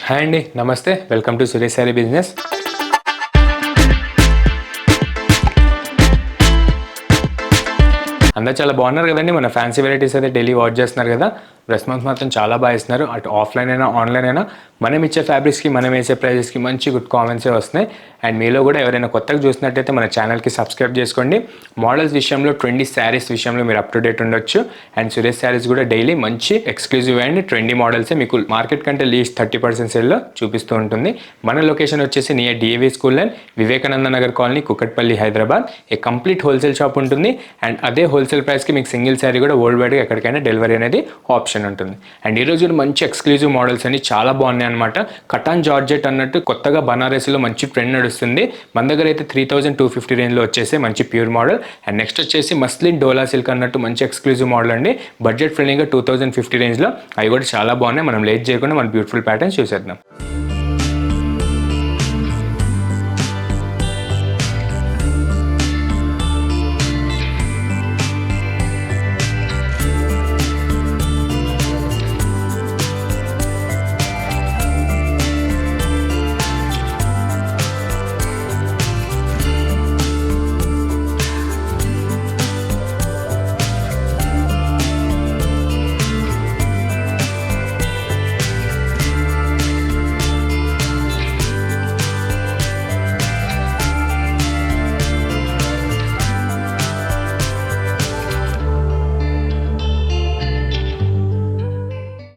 Hi అండి, నమస్తే. Welcome to Suresh sari business. అందరూ చాలా బాగున్నారు కదండి. మన ఫ్యాన్సీ వెరైటీస్ అయితే డైలీ వాచ్ చేస్తున్నారు కదా. రెస్పాన్స్ మాత్రం చాలా బాగా ఇస్తున్నారు. అటు ఆఫ్లైన్ అయినా ఆన్లైన్ అయినా మనం ఇచ్చే ఫ్యాబ్రిక్స్కి, మనం వేసే ప్రైజెస్కి మంచి గుడ్ కామెంట్సే వస్తున్నాయి. అండ్ మీలో కూడా ఎవరైనా కొత్తగా చూసినట్టయితే మన ఛానల్కి సబ్స్క్రైబ్ చేసుకోండి. మోడల్స్ విషయంలో, ట్రెండీ శారీస్ విషయంలో మీరు అప్ టు డేట్ ఉండొచ్చు. అండ్ సురేష్ శారీస్ కూడా డైలీ మంచి ఎక్స్క్లూజివ్ అండ్ ట్రెండీ మోడల్సే మీకు మార్కెట్ కంటే లీస్ట్ 30% సేల్లో చూపిస్తూ ఉంటుంది. మన లొకేషన్ వచ్చేసి near DAV school and Vivekananda Nagar colony, Kukatpally, Hyderabad. A complete wholesale shop ఉంటుంది. అండ్ అదే హోల్సేల్ ప్రైస్కి మీకు సింగిల్ శారీ కూడా వరల్డ్ వైడ్గా ఎక్కడికైనా డెలివరీ అనేది ఆప్షన్ ఉంటుంది. అండ్ ఈరోజు మంచి ఎక్స్క్లూజివ్ మోడల్స్ అని చాలా బాగున్నాయి అనమాట. కటాన్ జార్జెట్ అన్నట్టు కొత్తగా బనారస్లో మంచి ట్రెండ్ నడుస్తుంది. మన దగ్గర అయితే 3250 రేంజ్లో వచ్చేసి మంచి ప్యూర్ మోడల్. అండ్ నెక్స్ట్ వచ్చేసి మస్లిన్ డోలా సిల్క్ అన్నట్టు మంచి ఎక్స్క్లూజివ్ మోడల్ అండి. బడ్జెట్ ఫ్రెండ్లీగా 2050 రేంజ్లో అవి కూడా చాలా బాగున్నాయి. మనం లేట్ చేయకుండా మన బ్యూటిఫుల్ ప్యాటర్న్స్ చూసేద్దాం.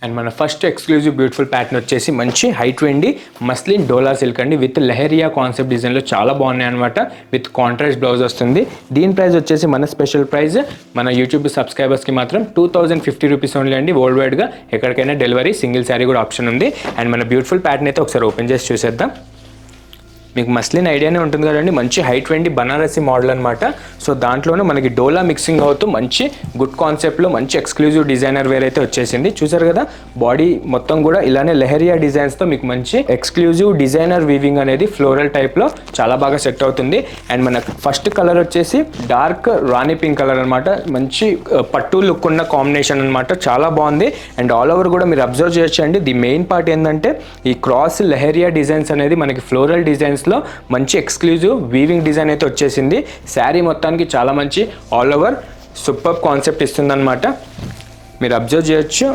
అండ్ మన ఫస్ట్ ఎక్స్క్లూజివ్ బ్యూటిఫుల్ ప్యాటర్న్ వచ్చేసి మంచి హై ట్రెండీ మస్లిన్ డోలా సిల్క్ అండి. విత్ లెహరియా కాన్సెప్ట్ డిజైన్లో చాలా బాగున్నాయి అనమాట. విత్ కాంట్రాస్ట్ బ్లౌజ్ వస్తుంది. దీని ప్రైస్ వచ్చేసి మన స్పెషల్ ప్రైస్ మన యూట్యూబ్ సబ్స్క్రైబర్స్కి మాత్రం 2050 రూపీస్ ఓన్లీ అండి. వరల్డ్ వైడ్గా ఎక్కడికైనా డెలివరీ, సింగిల్ శారీ కూడా ఆప్షన్ ఉంది. అండ్ మన బ్యూటిఫుల్ ప్యాటర్న్ అయితే ఒకసారి ఓపెన్ చేసి చూసేద్దాం. మీకు మస్లిన్ ఐడియానే ఉంటుంది కదండి. మంచి హై ట్రెండీ బనారసీ మోడల్ అనమాట. సో దాంట్లోనే మనకి డోలా మిక్సింగ్ అవుతూ మంచి గుడ్ కాన్సెప్ట్లో మంచి ఎక్స్క్లూజివ్ డిజైనర్ వేర్ అయితే వచ్చేసింది. చూసారు కదా, బాడీ మొత్తం కూడా ఇలానే లెహరియా డిజైన్స్తో మీకు మంచి ఎక్స్క్లూజివ్ డిజైనర్ వీవింగ్ అనేది ఫ్లోరల్ టైప్లో చాలా బాగా సెట్ అవుతుంది. అండ్ మన ఫస్ట్ కలర్ వచ్చేసి డార్క్ రాణి పింక్ కలర్ అనమాట. మంచి పట్టు లుక్ ఉన్న కాంబినేషన్ అనమాట. చాలా బాగుంది. అండ్ ఆల్ ఓవర్ కూడా మీరు అబ్జర్వ్ చేయొచ్చండి. ది మెయిన్ పార్ట్ ఏంటంటే ఈ క్రాస్ లెహరియా డిజైన్స్ అనేది మనకి ఫ్లోరల్ డిజైన్స్ లో మంచి ఎక్స్క్లూజివ్ వీవింగ్ డిజైన్ అయితే వచ్చేసింది. శారీ మొత్తానికి చాలా మంచి ఆల్ ఓవర్ సూపర్ కాన్సెప్ట్ ఇస్తుంది అనమాట. మీరు అబ్జర్వ్ చేయొచ్చు.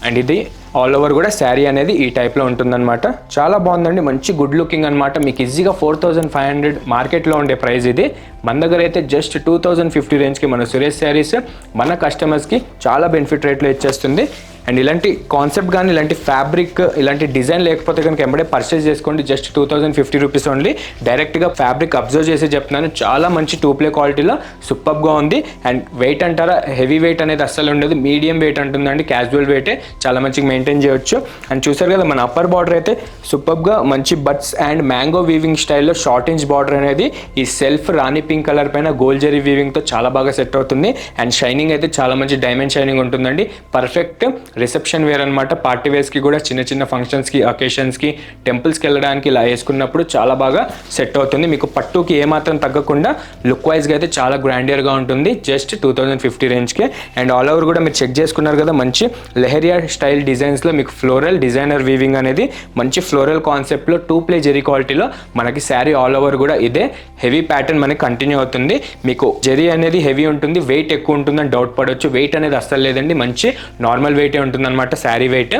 అండ్ ఇది ఆల్ ఓవర్ కూడా శారీ అనేది ఈ టైప్లో ఉంటుందన్నమాట. చాలా బాగుందండి. మంచి గుడ్ లుకింగ్ అనమాట. మీకు ఈజీగా 4500 మార్కెట్లో ఉండే ప్రైస్ ఇది. మన దగ్గర అయితే జస్ట్ 2050 రేంజ్కి మన సురేష్ శారీస్ మన కస్టమర్స్కి చాలా బెనిఫిట్ రేట్లో ఇచ్చేస్తుంది. అండ్ ఇలాంటి కాన్సెప్ట్ కానీ, ఇలాంటి ఫ్యాబ్రిక్, ఇలాంటి డిజైన్ లేకపోతే కనుక ఎంబడే పర్చేస్ చేసుకోండి. Just 2050 rupees only. డైరెక్ట్గా ఫ్యాబ్రిక్ అబ్జర్వ్ చేసి చెప్తున్నాను. చాలా మంచి 2 ప్లే క్వాలిటీలో సూపర్గా ఉంది. అండ్ వెయిట్ అంటారా, హెవీ వెయిట్ అనేది అస్సలు ఉండదు. మీడియం వెయిట్ ఉంటుందండి. క్యాజువల్ వెయిటే చాలా మంచిగా మెయింటైన్ చేయొచ్చు. అండ్ చూసారు కదా, మన అప్పర్ బార్డర్ అయితే సూపర్గా మంచి బట్స్ అండ్ మ్యాంగో వీవింగ్ స్టైల్లో షార్ట్ ఇంచ్ బార్డర్ అనేది ఈ సెల్ఫ్ రాణి పింక్ కలర్ పైన గోల్డ్ జరీ వీవింగ్తో చాలా బాగా సెట్ అవుతుంది. అండ్ షైనింగ్ అయితే చాలా మంచి డైమండ్ షైనింగ్ ఉంటుందండి. పర్ఫెక్ట్ రిసెప్షన్ వేర్ అనమాట. పార్టీ వేర్స్కి కూడా, చిన్న చిన్న ఫంక్షన్స్కి, అకేషన్స్కి, టెంపుల్స్కి వెళ్ళడానికి ఇలా వేసుకున్నప్పుడు చాలా బాగా సెట్ అవుతుంది. మీకు పట్టుకి ఏమాత్రం తగ్గకుండా లుక్ వైజ్గా అయితే చాలా గ్రాండియర్గా ఉంటుంది. జస్ట్ 2050 రేంజ్కే. అండ్ ఆల్ ఓవర్ కూడా మీరు చెక్ చేసుకున్నారు కదా, మంచి లెహరియా స్టైల్ డిజైన్స్లో మీకు ఫ్లోరల్ డిజైనర్ వీవింగ్ అనేది మంచి ఫ్లోరల్ కాన్సెప్ట్లో 2 ప్లే జెరీ క్వాలిటీలో మనకి శారీ ఆల్ ఓవర్ కూడా ఇదే హెవీ ప్యాటర్న్ మనకి కంటిన్యూ అవుతుంది. మీకు జెరీ అనేది హెవీ ఉంటుంది, వెయిట్ ఎక్కువ ఉంటుందని డౌట్ పడవచ్చు. వెయిట్ అనేది అస్సలు లేదండి. మంచి నార్మల్ వెయిటే ఉంటుందన్నమాట. శారీ వెయిట్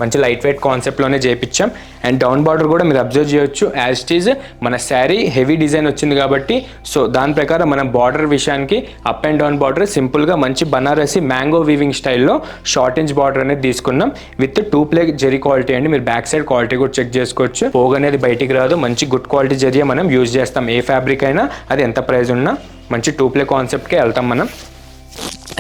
మంచి లైట్ వెయిట్ కాన్సెప్ట్లోనే చేయించాం. అండ్ డౌన్ బార్డర్ కూడా మీరు అబ్జర్వ్ చేయొచ్చు. యాజ్ ఇట్ ఈజ్ మన శారీ హెవీ డిజైన్ వచ్చింది కాబట్టి, సో దాని ప్రకారం మనం బార్డర్ విషయానికి అప్ అండ్ డౌన్ బార్డర్ సింపుల్గా మంచి బనారసి మ్యాంగో వీవింగ్ స్టైల్లో షార్ట్ ఇంచ్ బార్డర్ అనేది తీసుకున్నాం. విత్ 2 ప్లే జెరీ క్వాలిటీ అండి. మీరు బ్యాక్ సైడ్ క్వాలిటీ కూడా చెక్ చేసుకోవచ్చు. పోగ్ అనేది బయటికి రాదు. మంచి గుడ్ క్వాలిటీ జెరీ మనం యూజ్ చేస్తాం. ఏ ఫ్యాబ్రిక్ అయినా అది ఎంత ప్రైస్ ఉన్నా మంచి 2 ప్లే కాన్సెప్ట్కే వెళ్తాం మనం.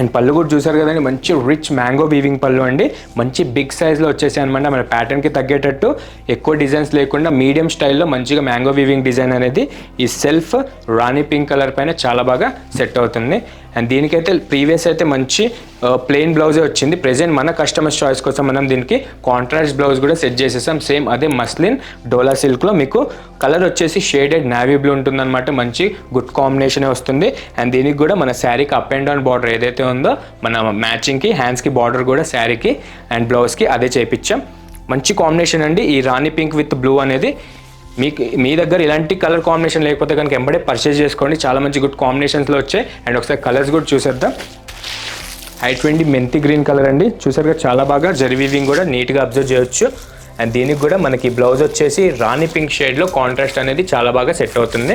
అండ్ పళ్ళు కూడా చూసారు కదండి. మంచి రిచ్ మ్యాంగో వీవింగ్ పళ్ళు అండి. మంచి బిగ్ సైజ్లో వచ్చేసాయి అనమాట. మన ప్యాటర్న్కి తగ్గేటట్టు ఎక్కువ డిజైన్స్ లేకుండా మీడియం స్టైల్లో మంచిగా మ్యాంగో వీవింగ్ డిజైన్ అనేది ఈ సెల్ఫ్ రాణి పింక్ కలర్ పైన చాలా బాగా సెట్ అవుతుంది. అండ్ దీనికైతే ప్రీవియస్ అయితే మంచి ప్లెయిన్ బ్లౌజే వచ్చింది. ప్రెజెంట్ మన కస్టమర్స్ చాయిస్ కోసం మనం దీనికి కాంట్రాస్ట్ బ్లౌజ్ కూడా సెట్ చేసేసాం. సేమ్ అదే మస్లిన్ డోలా సిల్క్లో మీకు కలర్ వచ్చేసి షేడెడ్ నావీ బ్లూ ఉంటుందన్నమాట. మంచి గుడ్ కాంబినేషనే వస్తుంది. అండ్ దీనికి కూడా మన శారీకి అప్ అండ్ డౌన్ బార్డర్ ఏదైతే ఉందో మన మ్యాచింగ్కి హ్యాండ్స్కి బార్డర్ కూడా శారీకి అండ్ బ్లౌజ్కి అదే చేయించాం. మంచి కాంబినేషన్ అండి ఈ రాణి పింక్ విత్ బ్లూ అనేది. మీ దగ్గర ఇలాంటి కలర్ కాంబినేషన్ లేకపోతే కనుక ఎంబడే పర్చేస్ చేసుకోండి, చాలా మంచి గుడ్ కాంబినేషన్స్లో వచ్చాయి. అండ్ ఒకసారి కలర్స్ కూడా చూసేద్దాం. i20 మెంతి గ్రీన్ కలర్ అండి, చూసారుగా చాలా బాగా జరీ వీవింగ్ కూడా నీట్గా అబ్జర్వ్ చేయొచ్చు. అండ్ దీనికి కూడా మనకి బ్లౌజ్ వచ్చేసి రాణి పింక్ షేడ్లో కాంట్రాస్ట్ అనేది చాలా బాగా సెట్ అవుతుంది.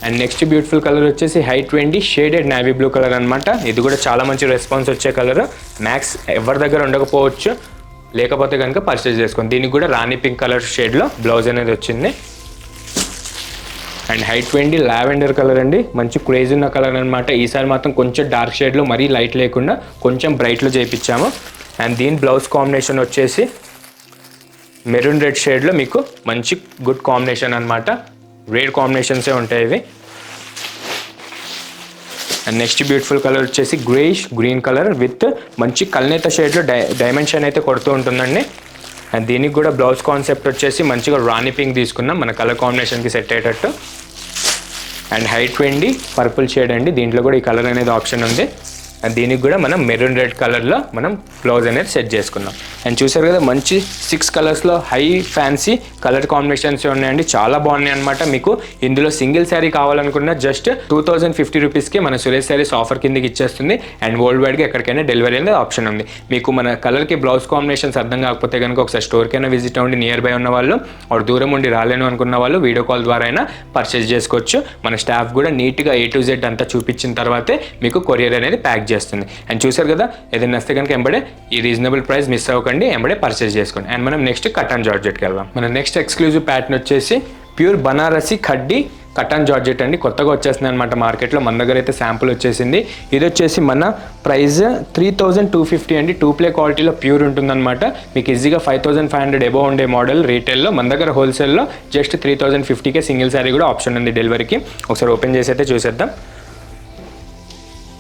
అండ్ నెక్స్ట్ బ్యూటిఫుల్ కలర్ వచ్చేసి i20 shaded navy blue colour అనమాట. ఇది కూడా చాలా మంచి రెస్పాన్స్ వచ్చే కలర్, మ్యాక్స్ ఎవరి దగ్గర ఉండకపోవచ్చు, లేకపోతే కనుక పర్చేస్ చేసుకోండి. దీనికి కూడా రాణి పింక్ కలర్ షేడ్లో బ్లౌజ్ అనేది వచ్చింది. అండ్ i20 లావెండర్ కలర్ అండి, మంచి క్రేజ్ ఉన్న కలర్ అనమాట. ఈసారి మాత్రం కొంచెం డార్క్ షేడ్లో మరీ లైట్ లేకుండా కొంచెం బ్రైట్లో చేయించాము. అండ్ దీని బ్లౌజ్ కాంబినేషన్ వచ్చేసి మెరూన్ రెడ్ షేడ్లో మీకు మంచి గుడ్ కాంబినేషన్ అనమాట. రేర్ కాంబినేషన్సే ఉంటాయి ఇవి. అండ్ నెక్స్ట్ బ్యూటిఫుల్ కలర్ వచ్చేసి గ్రేయిష్ గ్రీన్ కలర్ విత్ మంచి కల్నేత షేడ్లో డైమెన్షన్ అయితే కొడుతూ ఉంటుందండి. అండ్ దీనికి కూడా బ్లౌజ్ కాన్సెప్ట్ వచ్చేసి మంచిగా రాణి పింక్ తీసుకున్నాం మన కలర్ కాంబినేషన్కి సెట్ అయ్యేటట్టు. అండ్ i20 పర్పుల్ షేడ్ అండి, దీంట్లో కూడా ఈ కలర్ అనేది ఆప్షన్ ఉంది. అండ్ దీనికి కూడా మనం మెరూన్ రెడ్ కలర్లో మనం బ్లౌజ్ అనేది సెట్ చేసుకున్నాం. అండ్ చూసారు కదా మంచి 6 కలర్స్లో హై ఫ్యాన్సీ కలర్ కాంబినేషన్స్ ఉన్నాయండి, చాలా బాగున్నాయి అనమాట. మీకు ఇందులో సింగిల్ శారీ కావాలనుకున్న జస్ట్ 2050 రూపీస్కి మన సురేష్ శారీస్ ఆఫర్ కిందకి ఇచ్చేస్తుంది. అండ్ వరల్డ్ వైడ్గా ఎక్కడికైనా డెలివరీ అనేది ఆప్షన్ ఉంది. మీకు మన కలర్కి బ్లౌజ్ కాంబినేషన్స్ అర్థం కాకపోతే కనుక ఒకసారి స్టోర్కైనా విజిట్ అవ్వండి, నియర్ బై ఉన్న వాళ్ళు, ఆర్ దూరం ఉండి రాలేను అనుకున్న వాళ్ళు వీడియో కాల్ ద్వారా అయినా పర్చేస్ చేసుకోవచ్చు. మన స్టాఫ్ కూడా నీట్గా A to Z అంతా చూపించిన తర్వాతే మీకు కొరియర్ అనేది ప్యాక్ చేస్తుంది. అండ్ చూసారు కదా, ఏదైనా వస్తే కనుక ఎంబడే ఈ రీజనబుల్ ప్రైస్ మిస్ అవ్వకండి, ఎంబడే పర్చేస్ చేసుకోండి. అండ్ మనం నెక్స్ట్ కటన్ జార్జెట్కి వెళ్దాం. మన నెక్స్ట్ ఎక్స్క్లూజివ్ ప్యాటర్న్ వచ్చేసి ప్యూర్ బనారసి ఖడ్డీ కటన్ జార్జెట్ అండి. కొత్తగా వచ్చేసింది అనమాట మార్కెట్లో, మన దగ్గర అయితే శాంపుల్ వచ్చేసింది. ఇది వచ్చేసి మన ప్రైస్ 3250 అండి. 2 ప్లే క్వాలిటీలో ప్యూర్ ఉంటుందన్నమాట. మీకు ఈజీగా 5500 ఎబో ఉండే మోడల్ రీటైల్లో, మన దగ్గర హోల్సేల్లో జస్ట్ 3050కే సింగిల్ శారీ కూడా ఆప్షన్ ఉంది డెలివరీకి. ఒకసారి ఓపెన్ చేసి అయితే చూసేద్దాం.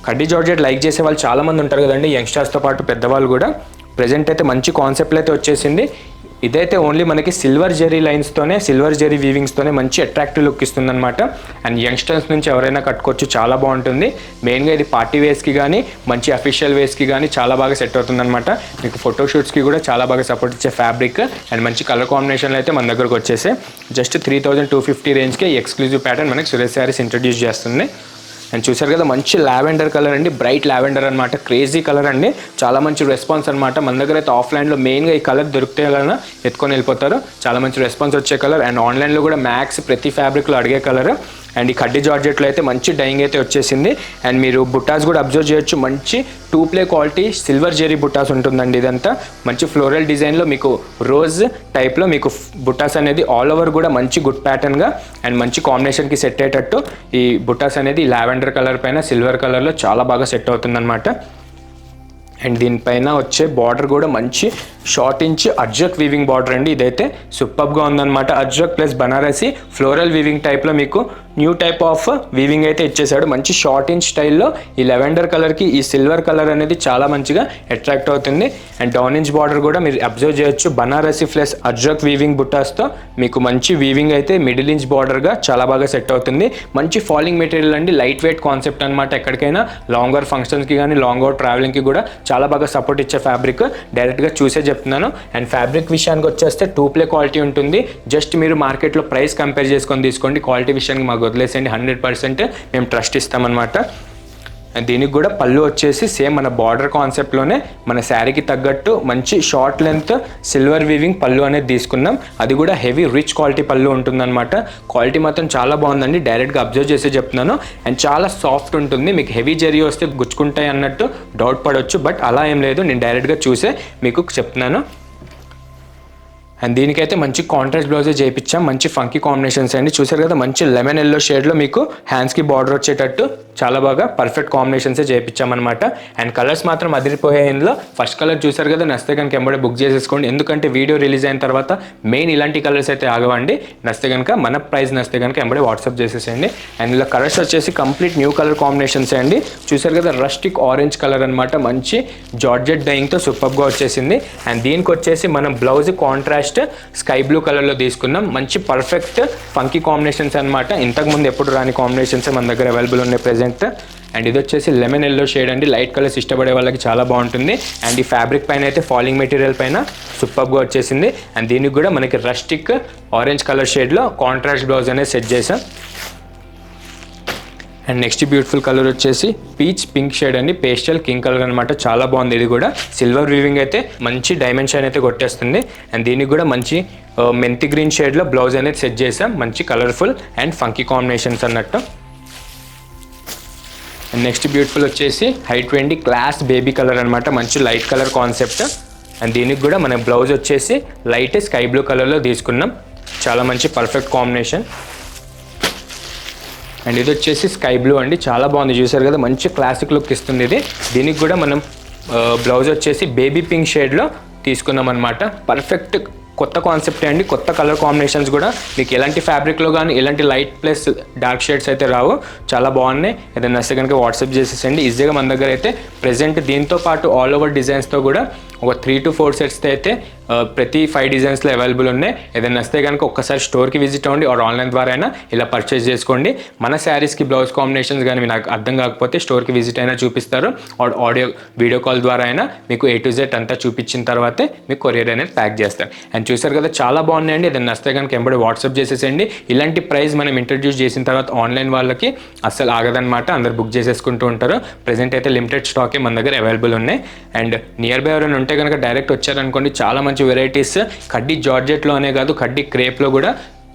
ఖడ్డీ జార్జెట్ లైక్ చేసే వాళ్ళు చాలామంది ఉంటారు కదండి, యంగ్స్టర్స్తో పాటు పెద్దవాళ్ళు కూడా. ప్రజెంట్ అయితే మంచి కాన్సెప్ట్లు అయితే వచ్చేసింది. ఇదైతే ఓన్లీ మనకి సిల్వర్ జెరీ లైన్స్తోనే, సిల్వర్ జెరీ వీవింగ్స్తోనే మంచి అట్రాక్టివ్ లుక్ ఇస్తుందన్నమాట. అండ్ యంగ్స్టర్స్ నుంచి ఎవరైనా కట్టుకోవచ్చు, చాలా బాగుంటుంది. మెయిన్గా ఇది పార్టీ వేస్కి కానీ మంచి అఫీషియల్ వేస్కి కానీ చాలా బాగా సెట్ అవుతుందన్నమాట. మీకు ఫోటోషూట్స్కి కూడా చాలా బాగా సపోర్ట్ ఇచ్చే ఫ్యాబ్రిక్ అండ్ మంచి కలర్ కాంబినేషన్లో అయితే మన దగ్గరకు వచ్చేసి జస్ట్ 3250 రేంజ్కే ఎక్స్క్లూజివ్ ప్యాటర్న్ మనకి సురేష్ శారీస్ ఇంట్రడ్యూస్ చేస్తుంది. అండ్ చూసారు కదా మంచి లావెండర్ కలర్ అండి, బ్రైట్ లావెండర్ అనమాట, క్రేజీ కలర్ అండి, చాలా మంచి రెస్పాన్స్ అనమాట. మన దగ్గర అయితే ఆఫ్లైన్లో మెయిన్గా ఈ కలర్ దొరికితే కన్నా ఎత్తుకొని వెళ్ళిపోతారు, చాలా మంచి రెస్పాన్స్ వచ్చే కలర్. అండ్ ఆన్లైన్లో కూడా మ్యాక్స్ ప్రతి ఫ్యాబ్రిక్లో అడిగే కలర్. అండ్ ఈ ఖడ్డీ జార్జెట్లో అయితే మంచి డైయింగ్ అయితే వచ్చేసింది. అండ్ మీరు బుట్టాస్ కూడా అబ్జర్వ్ చేయొచ్చు, మంచి 2 ప్లే క్వాలిటీ సిల్వర్ జెరీ బుట్టాస్ ఉంటుందండి. ఇదంతా మంచి ఫ్లోరల్ డిజైన్లో మీకు రోజ్ టైప్లో మీకు బుట్టాస్ అనేది ఆల్ ఓవర్ కూడా మంచి గుడ్ ప్యాటర్న్గా అండ్ మంచి కాంబినేషన్కి సెట్ అయ్యేటట్టు ఈ బుట్టాస్ అనేది లావెండర్ కలర్ పైన సిల్వర్ కలర్లో చాలా బాగా సెట్ అవుతుందన్నమాట. అండ్ దీనిపైన వచ్చే బార్డర్ కూడా మంచి short inch Ajrak weaving border అండి. ఇదైతే సూపర్గా ఉందన్నమాట. Ajrak plus Banarasi floral weaving టైప్లో మీకు న్యూ టైప్ ఆఫ్ వీవింగ్ అయితే ఇచ్చేసాడు. మంచి షార్ట్ ఇంచ్ స్టైల్లో ఈ లెవెండర్ కలర్కి ఈ సిల్వర్ కలర్ అనేది చాలా మంచిగా అట్రాక్ట్ అవుతుంది. అండ్ డౌన్ ఇంచ్ బార్డర్ కూడా మీరు అబ్జర్వ్ చేయొచ్చు, బనారసి ప్లస్ అజ్రక్ వీవింగ్ బుట్టాస్తో మీకు మంచి వీవింగ్ అయితే మిడిల్ ఇంచ్ బార్డర్గా చాలా బాగా సెట్ అవుతుంది. మంచి ఫాలింగ్ మెటీరియల్ అండి, లైట్ వెయిట్ కాన్సెప్ట్ అనమాట. ఎక్కడికైనా లాంగర్ ఫంక్షన్స్కి కానీ లాంగర్ ట్రావెలింగ్కి కూడా చాలా బాగా సపోర్ట్ ఇచ్చే ఫ్యాబ్రిక్, డైరెక్ట్గా చూసే చెప్తున్నాను. అండ్ ఫ్యాబ్రిక్ విషయానికి వచ్చేస్తే 2 ప్లే క్వాలిటీ ఉంటుంది. జస్ట్ మీరు మార్కెట్లో ప్రైస్ కంపేర్ చేసుకొని తీసుకోండి, క్వాలిటీ విషయానికి మాకు వదిలేసేయండి, 100% మేము ట్రస్ట్ ఇస్తామన్నమాట. అండ్ దీనికి కూడా పళ్ళు వచ్చేసి సేమ్ మన బార్డర్ కాన్సెప్ట్లోనే మన శారీకి తగ్గట్టు మంచి షార్ట్ లెంత్ సిల్వర్ వీవింగ్ పళ్ళు అనేది తీసుకున్నాం. అది కూడా హెవీ రిచ్ క్వాలిటీ పళ్ళు ఉంటుందన్నమాట. క్వాలిటీ మాత్రం చాలా బాగుందండి, డైరెక్ట్గా అబ్జర్వ్ చేసి చెప్తున్నాను. అండ్ చాలా సాఫ్ట్ ఉంటుంది, మీకు హెవీ జరీ వస్తే గుచ్చుకుంటాయి అన్నట్టు డౌట్ పడవచ్చు, బట్ అలా ఏం లేదు, నేను డైరెక్ట్గా చూసే మీకు చెప్తున్నాను. అండ్ దీనికైతే మంచి కాంట్రాస్ట్ బ్లౌజే చేయించాం, మంచి ఫంకీ కాంబినేషన్స్ అండి. చూసారు కదా మంచి లెమన్ ఎల్లో షేడ్లో మీకు హ్యాండ్స్కి బార్డర్ వచ్చేటట్టు చాలా బాగా పర్ఫెక్ట్ కాంబినేషన్సే చేయించామన్నమాట. అండ్ కలర్స్ మాత్రం అదిరిపోయాయి. ఇందులో ఫస్ట్ కలర్ చూసారు కదా, నచ్చితే కనుక ఎంబడే బుక్ చేసేసుకోండి, ఎందుకంటే వీడియో రిలీజ్ అయిన తర్వాత మెయిన్ ఇలాంటి కలర్స్ అయితే ఆగవండి. నచ్చితే కనుక మన ప్రైస్ నచ్చితే కనుక ఎంబడే వాట్సాప్ చేసేసేయండి. అండ్ ఇలా కలర్స్ వచ్చేసి కంప్లీట్ న్యూ కలర్ కాంబినేషన్స్ అండి. చూసారు కదా రస్టిక్ ఆరెంజ్ కలర్ అనమాట, మంచి జార్జెట్ డైయింగ్తో సూపర్గా వచ్చేసింది. అండ్ దీనికి వచ్చేసి మనం బ్లౌజ్ కాంట్రాస్ట్ స్కై బ్లూ కలర్లో తీసుకున్నాం. మంచి పర్ఫెక్ట్ ఫంకీ కాంబినేషన్స్ అనమాట, ఇంతకుముందు ఎప్పుడు రాని కాంబినేషన్స్ మన దగ్గర అవైలబుల్ ఉన్నాయి ప్రెజెంట్. అండ్ ఇది వచ్చేసి లెమన్ ఎల్లో షేడ్ అండి, లైట్ కలర్స్ ఇష్టపడే వాళ్ళకి చాలా బాగుంటుంది. అండ్ ఈ ఫ్యాబ్రిక్ పైన అయితే ఫాలింగ్ మెటీరియల్ పైన సూపర్గా వచ్చేసింది. అండ్ దీనికి కూడా మనకి రస్టిక్ ఆరెంజ్ కలర్ షేడ్లో కాంట్రాస్ట్ బ్లౌజ్ అనేది సెట్ చేసాం. అండ్ నెక్స్ట్ బ్యూటిఫుల్ కలర్ వచ్చేసి పీచ్ పింక్ షేడ్ అండి, పేస్టల్ కింగ్ కలర్ అనమాట, చాలా బాగుంది. ఇది కూడా సిల్వర్ వీవింగ్ అయితే మంచి డైమెన్షన్ అయితే కొట్టేస్తుంది. అండ్ దీనికి కూడా మంచి మెంతి గ్రీన్ షేడ్లో బ్లౌజ్ అనేది సెట్ చేసాం, మంచి కలర్ఫుల్ అండ్ ఫంకీ కాంబినేషన్స్ అన్నట్టు. అండ్ నెక్స్ట్ బ్యూటిఫుల్ వచ్చేసి హై-ట్రెండీ క్లాస్ బేబీ కలర్ అనమాట, మంచి లైట్ కలర్ కాన్సెప్ట్. అండ్ దీనికి కూడా మన బ్లౌజ్ వచ్చేసి లైట్ స్కై బ్లూ కలర్లో తీసుకున్నాం, చాలా మంచి పర్ఫెక్ట్ కాంబినేషన్. అండ్ ఇది వచ్చేసి స్కై బ్లూ అండి, చాలా బాగుంది, చూసారు కదా, మంచి క్లాసిక్ లుక్ ఇస్తుంది ఇది. దీనికి కూడా మనం బ్లౌజ్ వచ్చేసి బేబీ పింక్ షేడ్లో తీసుకున్నాం అనమాట. పర్ఫెక్ట్ కొత్త కాన్సెప్ట్ అండి, కొత్త కలర్ కాంబినేషన్స్ కూడా మీకు ఎలాంటి ఫ్యాబ్రిక్లో కానీ ఎలాంటి లైట్ ప్లస్ డార్క్ షేడ్స్ అయితే రావు, చాలా బాగున్నాయి. ఏదైనా నచ్చితే కనుక వాట్సాప్ చేసేసండి. ఈజీగా మన దగ్గర అయితే ప్రెజెంట్ దీంతో పాటు ఆల్ ఓవర్ డిజైన్స్తో కూడా ఒక 3 to 4 సెట్స్తో అయితే ప్రతి 5 డిజైన్స్లో అవైలబుల్ ఉన్నాయి. ఏదైనా నచ్చితే కనుక ఒక్కసారి స్టోర్కి విజిట్ అవ్వండి, ఆర్ ఆన్లైన్ ద్వారా అయినా ఇలా పర్చేస్ చేసుకోండి. మన శారీస్కి బ్లౌజ్ కాంబినేషన్స్ కానీ నాకు అర్థం కాకపోతే స్టోర్కి విజిట్ అయినా చూపిస్తారు, ఆర్ వీడియో కాల్ ద్వారా అయినా మీకు A to Z అంతా చూపించిన తర్వాతే మీకు కొరియర్ అనేది ప్యాక్ చేస్తారు. అండ్ చూసారు కదా, చాలా బాగున్నాయండి. ఏదైనా నచ్చితే కనుక ఎంబడి వాట్సాప్ చేసేసండి. ఇలాంటి ప్రైస్ మనం ఇంట్రడ్యూస్ చేసిన తర్వాత ఆన్లైన్ వాళ్ళకి అస్సలు ఆగదనమాట, అందరు బుక్ చేసేసుకుంటూ ఉంటారు. ప్రెజెంట్ అయితే లిమిటెడ్ స్టాకే మన దగ్గర అవైలబుల్ ఉన్నాయి. అండ్ నియర్ బై ఎవరైనా ఉంటే కనుక డైరెక్ట్ వచ్చారనుకోండి, చాలా మంచి వెరైటీస్ కడ్డీ జార్జెట్లోనే కాదు, కడ్డీ క్రేప్లో కూడా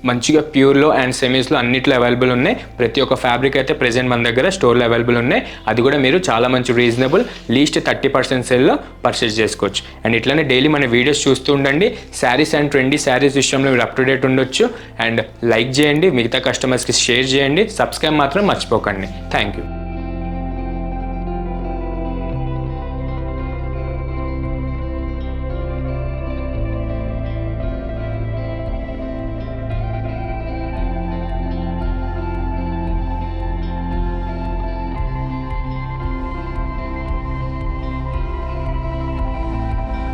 మంచిగా ప్యూర్లో అండ్ సెమీస్లో అన్నిట్లో అవైలబుల్ ఉన్నాయి. ప్రతి ఒక్క ఫ్యాబ్రిక్ అయితే ప్రెజెంట్ మన దగ్గర స్టోర్లో అవైలబుల్ ఉన్నాయి. అది కూడా మీరు చాలా మంచి రీజనబుల్ లీస్ట్ 30% సేల్లో పర్చేస్ చేసుకోవచ్చు. అండ్ ఇట్లానే డైలీ మన వీడియోస్ చూస్తూ ఉండండి. శారీస్ అండ్ ట్రెండీ శారీస్ విషయంలో మీరు అప్ టు డేట్ ఉండొచ్చు. అండ్ లైక్ చేయండి, మిగతా కస్టమర్స్కి షేర్ చేయండి, సబ్స్క్రైబ్ మాత్రం మర్చిపోకండి. Thank you.